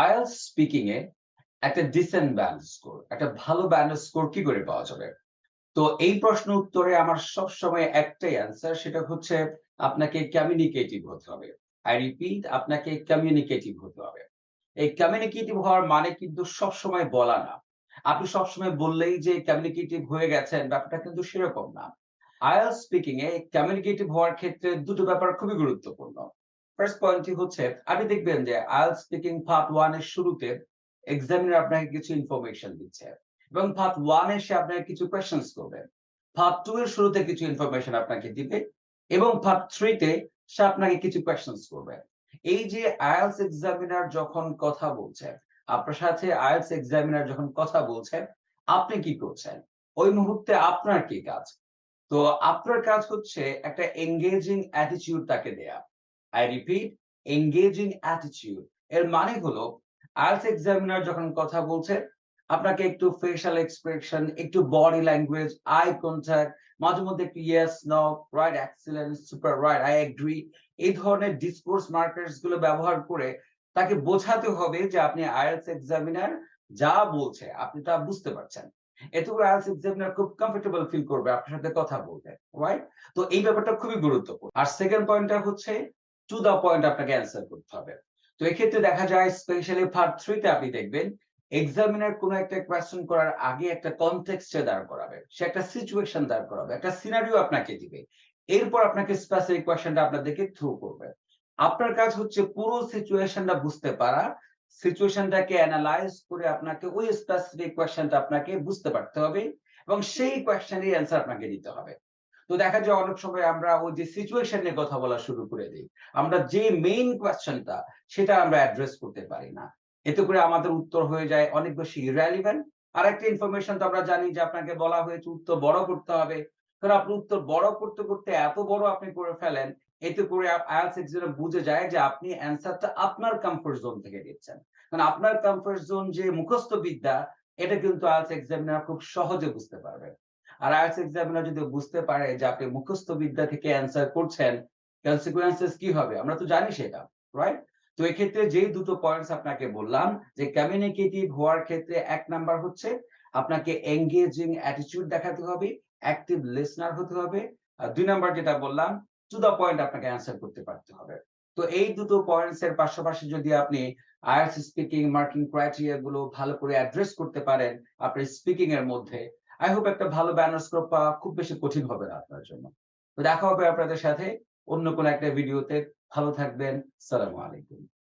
IELTS speaking এ একটা dissent band score, একটা ভালো ব্যান্ড স্কোর কি করে পাওয়া যাবে? তো এই প্রশ্ন উত্তরে আমার সবসময় একটাই অ্যান্সার, সেটা হচ্ছে আপনাকে কমিউনিকেটিভ হতে হবে। আই রিপিট, আপনাকে কমিউনিকেটিভ হতে হবে। এই কমিউনিকেটিভ হওয়ার মানে কিন্তু সবসময় বলা না। আপনি সবসময় বললেই যে কমিউনিকেটিভ হয়ে গেছেন, ব্যাপারটা কিন্তু সেরকম না। আইএলটিএস স্পিকিং এ কমিউনিকেটিভ হওয়ার ক্ষেত্রে দুটো ব্যাপার খুবই গুরুত্বপূর্ণ। ফার্স্ট পয়েন্টটি হচ্ছে, আপনি দেখবেন যে আইএলটিএস স্পিকিং পার্ট 1 এর শুরুতে এক্সামিনার আপনাকে কিছু ইনফরমেশন দিচ্ছে এবং পার্ট 1 এ সে আপনাকে কিছু কোয়েশ্চেনস করবে। পার্ট 2 এর শুরুতে কিছু ইনফরমেশন আপনাকে দিবে এবং পার্ট 3 তে সে আপনাকে কিছু কোয়েশ্চেনস করবে। এই যে আইএলটিএস এক্সামিনার যখন কথা বলছে, আপনার সাথে আইএলটিএস এক্সামিনার যখন কথা বলছে, আপনি কি করছেন? ওই মুহূর্তে আপনার কি কাজ? তো আপনার কাজ হচ্ছে একটা এনগেজিং অ্যাটিটিউড তাকে দেয়া। I repeat, engaging attitude. এর মানে হলো আইএলটিএস এক্সামিনার যখন কথা বলছে, আপনাকে একটু ফেশিয়াল এক্সপ্রেশন, একটু বডি ল্যাঙ্গুয়েজ, আই কনট্যাক্ট, মাঝে মধ্যে একটু yes, no, right, excellent, super, right, I agree, এই ধরনের ডিসকোর্স মার্কার্স গুলো ব্যবহার করে তাকে বোঝাতে হবে যে আপনি আইএলটিএস এক্সামিনার যা বলছে আপনি তা বুঝতে পারছেন। এতে করে আইএলটিএস এক্সামিনার খুব কমফোর্টেবল ফিল করবে আপনার সাথে কথা বলতে, রাইট? তো এই ব্যাপারটা খুবই গুরুত্বপূর্ণ। আর সেকেন্ড পয়েন্টটা হচ্ছে টু দ্য পয়েন্ট আপনাকে অ্যান্সার করতে হবে। তো এক্ষেত্রে দেখা যায় স্পেশালি পার্ট 3 তে আপনি দেখবেন এক্সামিনার কোন একটা কোয়েশ্চেন করার আগে একটা কনটেক্সটে দাঁড় করাবে। সে একটা সিচুয়েশন দাঁড় করাবে, একটা সিনারিও আপনাকে দিবে। এরপর আপনাকে স্পেসিফিক কোয়েশ্চেনটা আপনাদেরকে থ্রো করবে। আপনার কাজ হচ্ছে পুরো সিচুয়েশনটা বুঝতে পারা, সিচুয়েশনটাকে এনালাইজ করে আপনাকে ওই স্পেসিফিক কোয়েশ্চেনটা আপনাকে বুঝতে পারতে হবে এবং সেই কোয়েশ্চেনের অ্যান্সার আপনাকে দিতে হবে। তো দেখা যায় অনেক সময় আমরা ওই যে সিচুয়েশন নিয়ে কথা বলা শুরু করে দেই। আমরা যে মেইন কোয়েশ্চেনটা সেটা আমরা অ্যাড্রেস করতে পারি না। এতে করে আমাদের উত্তর হয়ে যায় অনেক বেশি irrelevant। আরেকটা ইনফরমেশন তো আমরা জানি যে আপনাকে বলা হয়েছে উত্তর বড় করতে হবে। কারণ আপনি উত্তর বড় করতে, করতে এত বড় আপনি করে ফেলেন, এতে করে আইএলটিএস এক্সামিনার বুঝে যায় যে আপনি অ্যান্সারটা আপনার কমফোর্ট জোন থেকে দিচ্ছেন। কারণ আপনার কমফোর্ট জোন যে মুখস্থ বিদ্যা, এটা কিন্তু আইএলটিএস এক্সামিনার খুব সহজে বুঝতে পারবে। আর আইএলটিএস এক্সামিনার যদি বুঝতে পারে যে আপনি মুখস্থ বিদ্যা থেকে অ্যান্সার করছেন, কনসিকুয়েন্সেস কি হবে? আমরা তো জানি সেটা, রাইট? তো এক্ষেত্রে যেই দুটো পয়েন্টস আপনাকে বললাম যে কমিউনিকেটিভ হওয়ার ক্ষেত্রে ১ নাম্বার হচ্ছে আপনাকে এনগেজিং অ্যাটিটিউড দেখাতে হবে, অ্যাক্টিভ লিসনার হতে হবে। আর ২ নাম্বার যেটা বললাম, টু দ্য পয়েন্ট আপনাকে অ্যান্সার করতে পারতে হবে। তো এই দুটো পয়েন্টস এর পাশাপাশি যদি আপনি আইএলটিএস স্পিকিং মার্কিং ক্রাইটেরিয়া গুলো ভালো করে অ্যাড্রেস করতে পারেন আপনার স্পিকিং এর মধ্যে, আই হোপ একটা ভালো ব্যানার স্কোর পাওয়া খুব বেশি কঠিন হবে না আপনার জন্য। তো দেখা হবে আপনাদের সাথে অন্য কোনো একটা ভিডিওতে। ভালো থাকবেন। সালামু আলাইকুম।